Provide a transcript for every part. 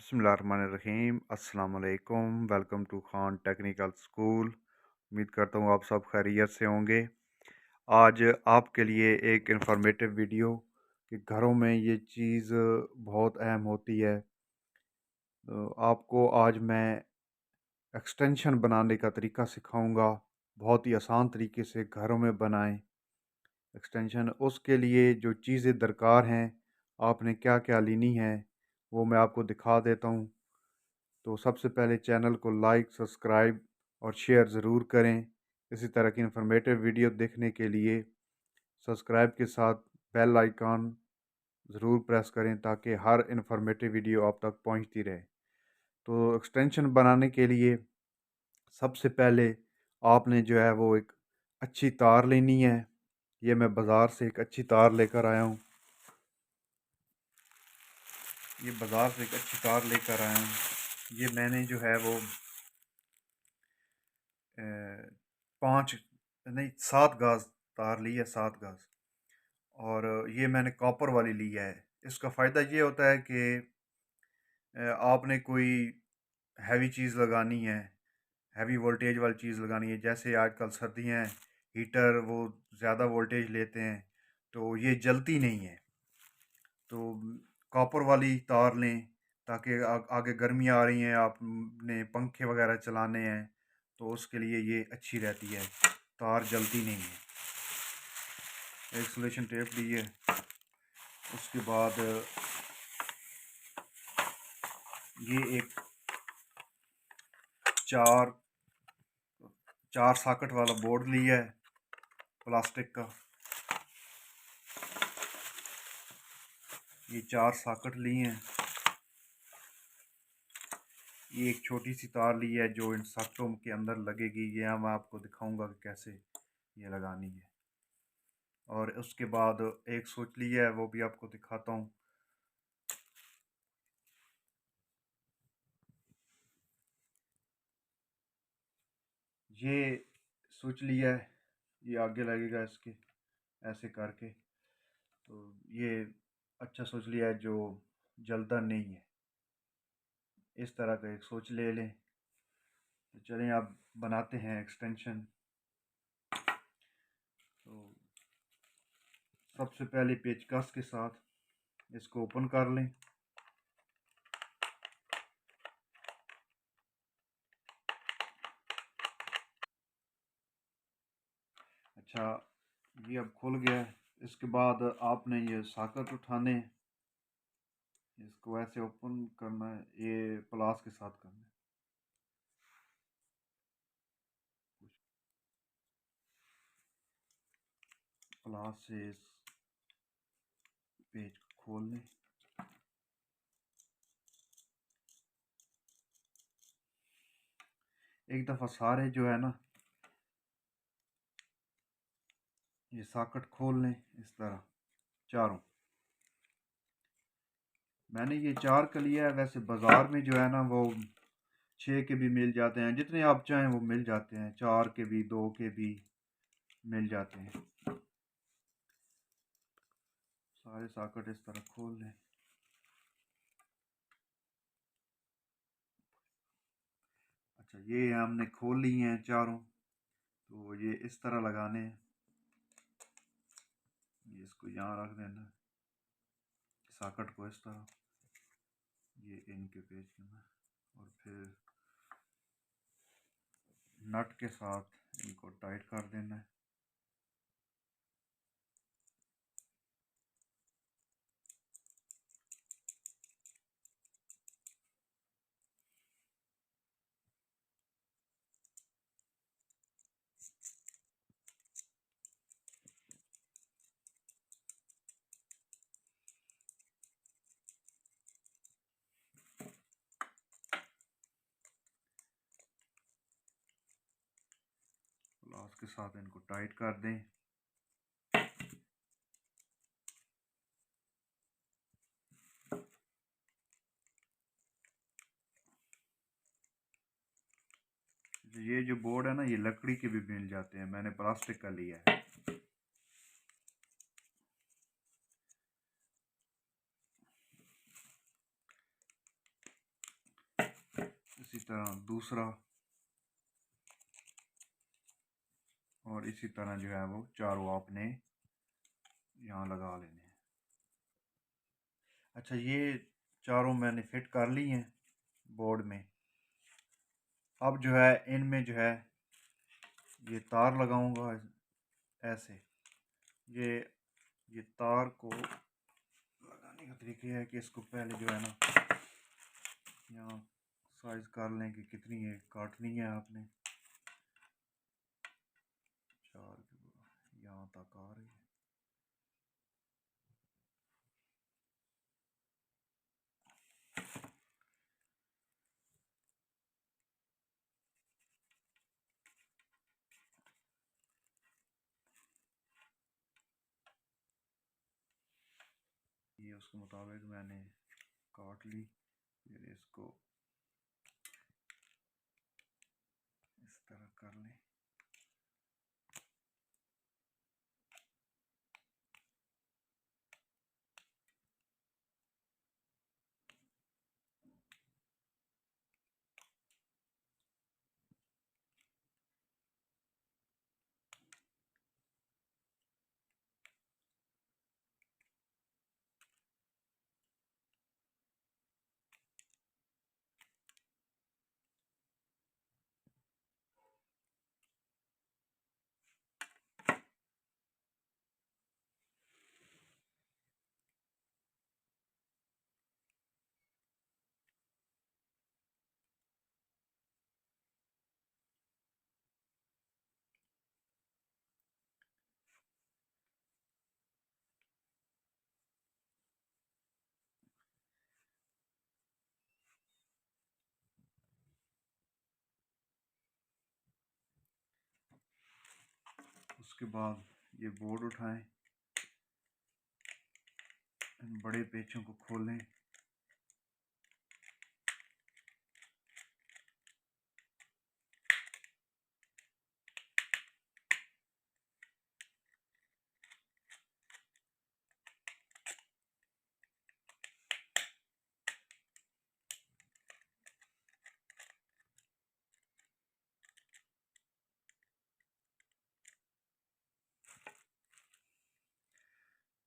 बिस्मिल्लाहिर्रहमानिर्रहीम अस्सलाम वालेकुम। Welcome to Khan technical school. उम्मीद करता हूँ आप सब खैरियत से होंगे। आज आपके लिए एक इन्फॉर्मेटिव वीडियो कि घरों में ये चीज़ बहुत अहम होती है। आपको आज मैं एक्सटेंशन बनाने का तरीका सिखाऊंगा। बहुत ही आसान तरीके से घरों में बनाएं एक्सटेंशन। उसके लिए जो चीज़ें दरकार हैं, आपने क्या क्या लेनी है, वो मैं आपको दिखा देता हूँ। तो सबसे पहले चैनल को लाइक, सब्सक्राइब और शेयर ज़रूर करें। इसी तरह की इन्फॉर्मेटिव वीडियो देखने के लिए सब्सक्राइब के साथ बेल आइकॉन ज़रूर प्रेस करें ताकि हर इन्फॉर्मेटिव वीडियो आप तक पहुंचती रहे। तो एक्सटेंशन बनाने के लिए सबसे पहले आपने जो है वो एक अच्छी तार लेनी है। ये मैं बाज़ार से एक अच्छी तार लेकर आया हूँ। ये बाज़ार से एक अच्छी तार लेकर आया हूँ। ये मैंने जो है वो 5 नहीं 7 गाज तार ली है, 7 गाज। और ये मैंने कॉपर वाली ली है। इसका फ़ायदा ये होता है कि आपने कोई हैवी चीज़ लगानी है, हैवी वोल्टेज वाली चीज़ लगानी है, जैसे आजकल सर्दियाँ हैं, हीटर वो ज़्यादा वोल्टेज लेते हैं, तो ये जलती नहीं है। तो कॉपर वाली तार लें ताकि आगे गर्मियाँ आ रही हैं, आपने पंखे वगैरह चलाने हैं, तो उसके लिए ये अच्छी रहती है, तार जलती नहीं है। एक सोल्यूशन टेप ली है। उसके बाद ये एक चार चार सॉकेट वाला बोर्ड लिया है प्लास्टिक का। ये 4 सॉकेट लिए हैं। ये एक छोटी सी तार ली है जो इन सॉकेटों के अंदर लगेगी। ये मैं आपको दिखाऊंगा कि कैसे ये लगानी है। और उसके बाद एक स्विच लिया है, वो भी आपको दिखाता हूँ। ये स्विच लिया है, ये आगे लगेगा इसके ऐसे करके। तो ये अच्छा स्विच लिया है जो जलता नहीं है। इस तरह का एक स्विच ले लें। तो चलें अब बनाते हैं एक्सटेंशन। तो सबसे पहले पेचकस के साथ इसको ओपन कर लें। अच्छा, ये अब खुल गया है। इसके बाद आपने ये सॉकेट उठाने हैं, इसको ऐसे ओपन करना है, ये प्लास के साथ करना है। प्लास से इस पेज को खोल लें। एक दफ़ा सारे जो है ना ये सॉकेट खोल लें इस तरह चारों। मैंने ये 4 का लिया है। वैसे बाज़ार में जो है ना वो 6 के भी मिल जाते हैं, जितने आप चाहें वो मिल जाते हैं। 4 के भी, 2 के भी मिल जाते हैं। सारे सॉकेट इस तरह खोल लें। अच्छा, ये हमने खोल लिए हैं चारों। तो ये इस तरह लगाने हैं। ये इसको यहाँ रख देना है, सॉकेट को इस तरह, ये इनके पेज के अंदर, और फिर नट के साथ इनको टाइट कर देना है। प्लास के साथ इनको टाइट कर दें। ये जो बोर्ड है ना, ये लकड़ी के भी मिल जाते हैं, मैंने प्लास्टिक का लिया है। तरह दूसरा, और इसी तरह जो है वो चारों आपने यहाँ लगा लेने हैं। अच्छा, ये चारों मैंने फिट कर ली हैं बोर्ड में। अब जो है इनमें जो है ये तार लगाऊंगा ऐसे। ये ये तार को लगाने का तरीका है कि इसको पहले जो है ना यहाँ साइज कर लें कि कितनी है काटनी है आपने। चार यहाँ तक आ रही है। ये उसके मुताबिक मैंने काट ली। फिर इसको इस तरह कर लें। उसके बाद ये बोर्ड उठाएं, इन बड़े पेचों को खोलें।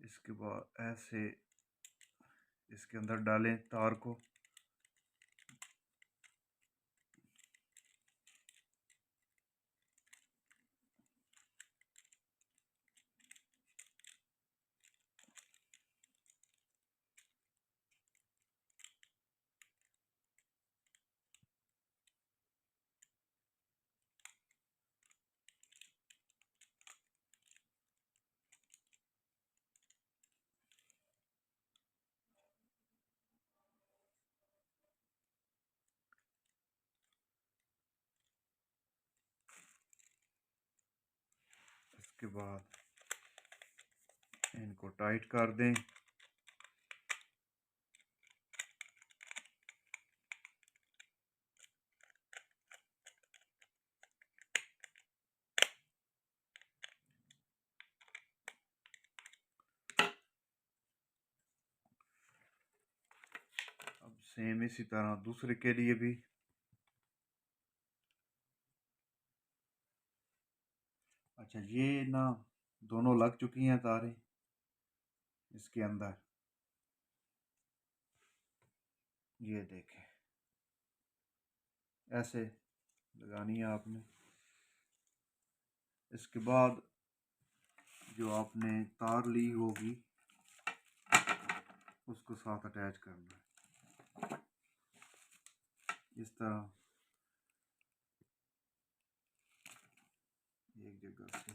इसके बाद ऐसे इसके अंदर डालें तार को। इसके बाद इनको टाइट कर दें। अब सेम इसी तरह दूसरे के लिए भी। अच्छा, ये ना दोनों लग चुकी हैं तारें इसके अंदर, ये देखें ऐसे लगानी है आपने। इसके बाद जो आपने तार ली होगी उसको साथ अटैच करना है इस तरह एक जगह से।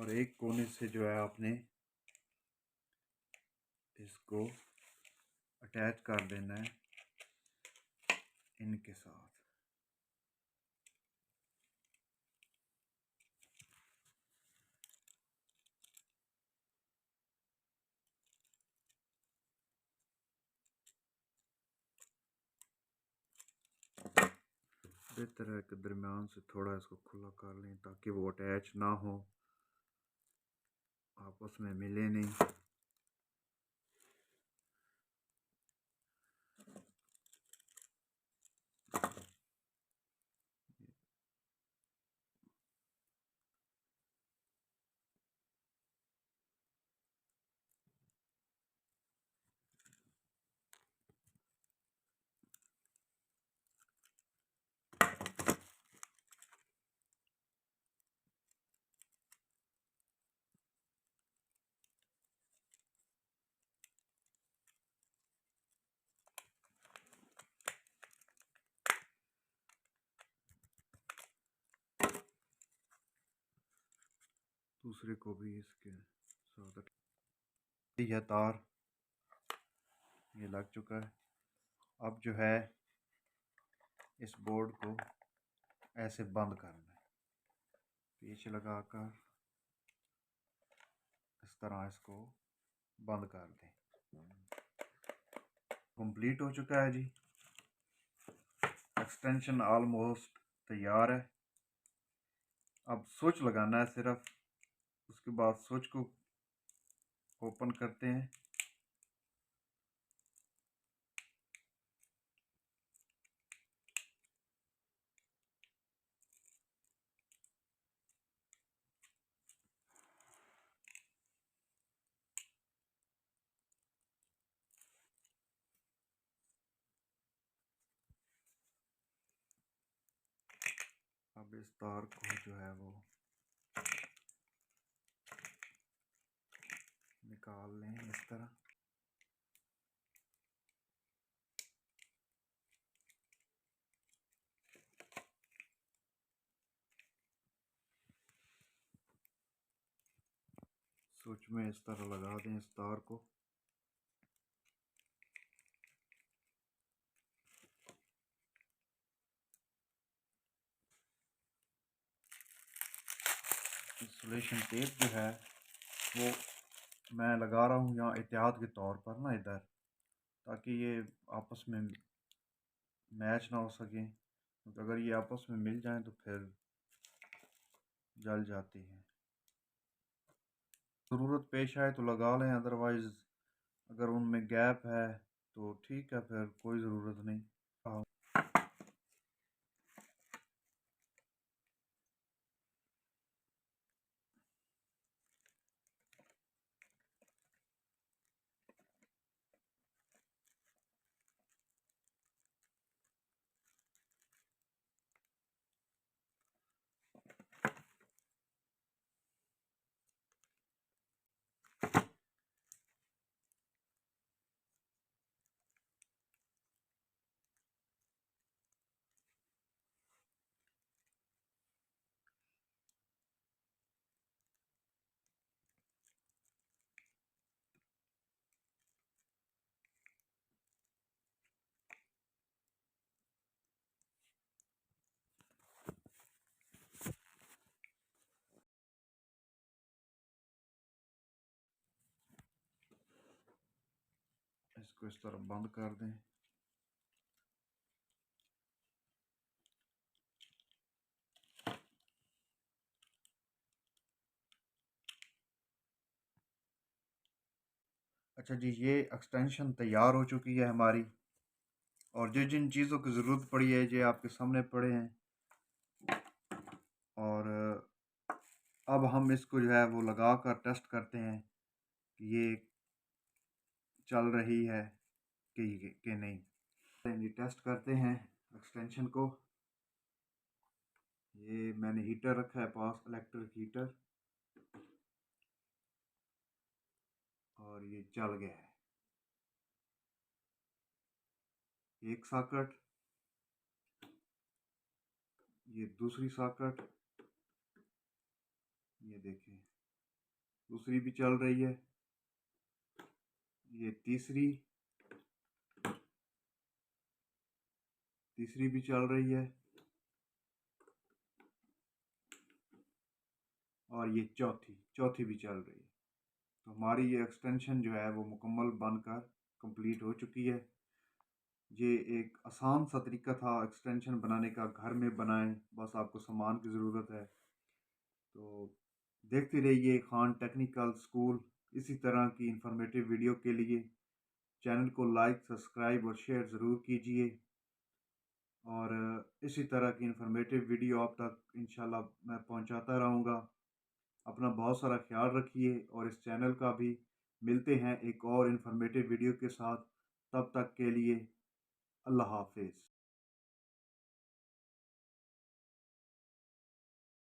और एक कोने से जो है आपने इसको अटैच कर देना है इनके साथ। बेहतर है कि दरमियान से थोड़ा इसको खुला कर लें ताकि वो अटैच ना हो, आपस में मिले नहीं। दूसरे को भी इसके साथ यह तार ये लग चुका है। अब जो है इस बोर्ड को ऐसे बंद करना है, पेच लगाकर इस तरह इसको बंद कर दें। कंप्लीट हो चुका है जी, एक्सटेंशन ऑलमोस्ट तैयार है। अब स्विच लगाना है सिर्फ, उसके बाद स्विच को ओपन करते हैं। अब इस तार को जो है वो निकाल लें इस तरह। स्विच में इस तरह लगा दें इस तार को। इंसुलेशन टेप जो है वो मैं लगा रहा हूँ यहाँ एहतियात के तौर पर ना इधर, ताकि ये आपस में मैच ना हो सके, क्योंकि अगर ये आपस में मिल जाएं तो फिर जल जाती है। ज़रूरत पेश आए तो लगा लें, अदरवाइज़ अगर उनमें गैप है तो ठीक है, फिर कोई ज़रूरत नहीं। हाँ, इसको इस तरह बंद कर दें। अच्छा जी, ये एक्सटेंशन तैयार हो चुकी है हमारी, और जो जिन चीज़ों की ज़रूरत पड़ी है ये आपके सामने पड़े हैं। और अब हम इसको जो है वो लगा कर टेस्ट करते हैं कि ये चल रही है कि नहीं। ये टेस्ट करते हैं एक्सटेंशन को। ये मैंने हीटर रखा है पास, इलेक्ट्रिक हीटर, और ये चल गया है। एक सॉकेट, ये दूसरी सॉकेट, ये देखिए दूसरी भी चल रही है, ये तीसरी भी चल रही है, और ये चौथी भी चल रही है। तो हमारी ये एक्सटेंशन जो है वो मुकम्मल बनकर कंप्लीट हो चुकी है। ये एक आसान सा तरीका था एक्सटेंशन बनाने का, घर में बनाएं, बस आपको सामान की ज़रूरत है। तो देखते रहिए खान टेक्निकल स्कूल। इसी तरह की इंफॉर्मेटिव वीडियो के लिए चैनल को लाइक, सब्सक्राइब और शेयर ज़रूर कीजिए, और इसी तरह की इंफॉर्मेटिव वीडियो आप तक इंशाल्लाह मैं पहुंचाता रहूँगा। अपना बहुत सारा ख्याल रखिए, और इस चैनल का भी मिलते हैं एक और इंफॉर्मेटिव वीडियो के साथ। तब तक के लिए अल्लाह हाफिज़।